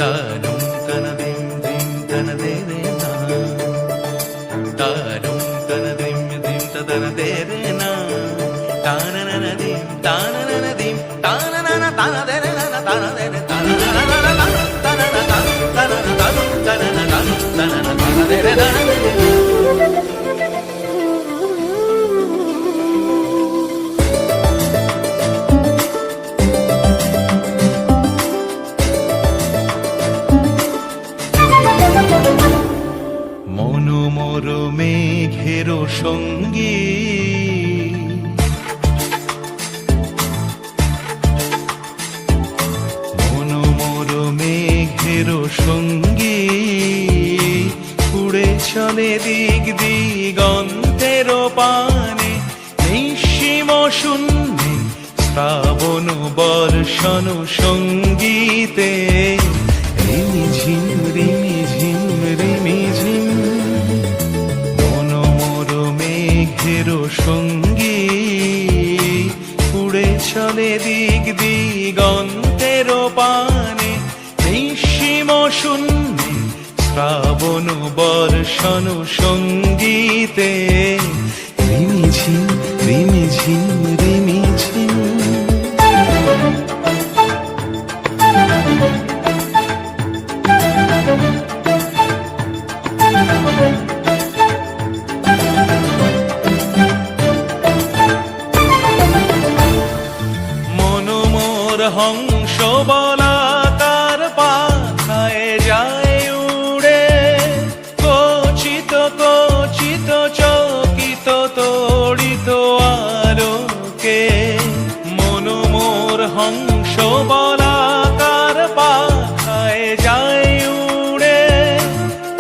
তানুম তানা দিম দিম তানা দে রে না, তানুম তানা দিম দিম তানা দে রে না, তানা না না দিম তানা না না দিম তানা না না তানা দে রে না তানা দে রে তানা না না না তানা না তানা তানা না তানা না তানা না তানা দে রে না। মনোমর মেঘের সঙ্গী মনোমর মেঘের সঙ্গী উড়ে চলে দিক দিগন্তের পানে, নিঃসীম শূন্যে শ্রাবণ বর্ষণ সঙ্গীতে রিমিঝিম রিমিঝিম রিমিঝিম। মনোমর মেঘের সঙ্গী উড়ে চলে দিক দিগন্তের পানে, নিঃসীম শূন্যে শ্রাবণ বর্ষণ সঙ্গীতে রিমিঝিম রিমিঝিম রিমিঝিম। মনোমর হংস বলাকার পাখায় যায় উড়ে, কচিত কচিত চকিত তড়িত আলোকে। মনোমর হংস বলাকার পাখায় যায় উড়ে,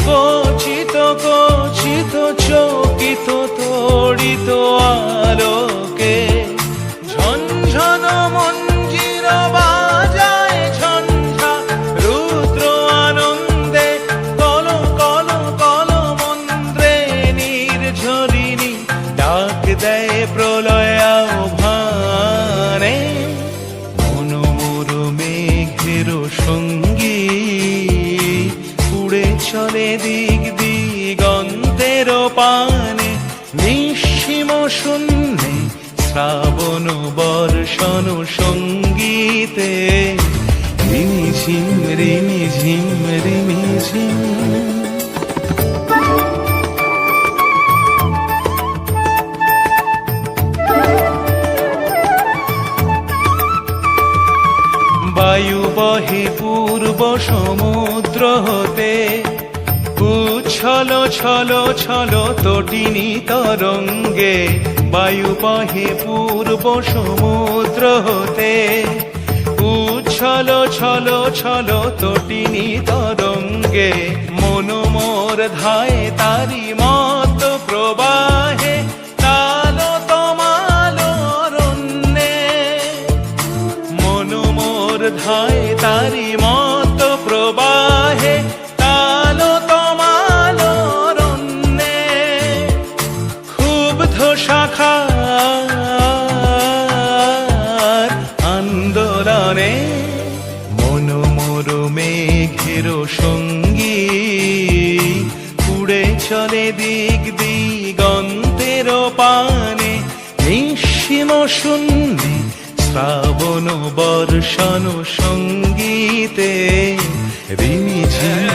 কচিত কচিত চকিত তড়িত আলোকে। ঝনঝন মঞ্জির বাজায় ঝঞ্ঝা রুদ্র আনন্দে, কল কল কল মন্ত্রে নির্ঝরিণী ডাক দেয় প্রলয় আহ্বানে। মনোমর মেঘের সঙ্গী উড়ে চলে দিক দিগন্তের পানে, নিঃসীম শূন্যে শ্রাবণ বর্ষণ সঙ্গীতে রিমিঝিম রিমিঝিম রিমিঝিম। বায়ু বহে পূর্ব সমুদ্র হতে, উচ্ছল ছল ছল তটিনী তরঙ্গে। বায়ু বহে পূর্ব সমুদ্র হতে, উচ্ছল ছল ছল তটিনী তরঙ্গে। মনোমর ধায় তারি মত প্রবাহে, তালো তমালো অরণ্যে। মনোমর ধায় তারি মত প্রবাহে, তালো তমালো অরণ্যে। ক্ষুব্ধ শাখার আন্দোলনে মনোমর মেঘের সঙ্গী উড়ে চলে দিক দিগন্তের পানে, নিঃসীম শূন্যে শ্রাবণ বর্ষণ সঙ্গীতে রিমিঝিম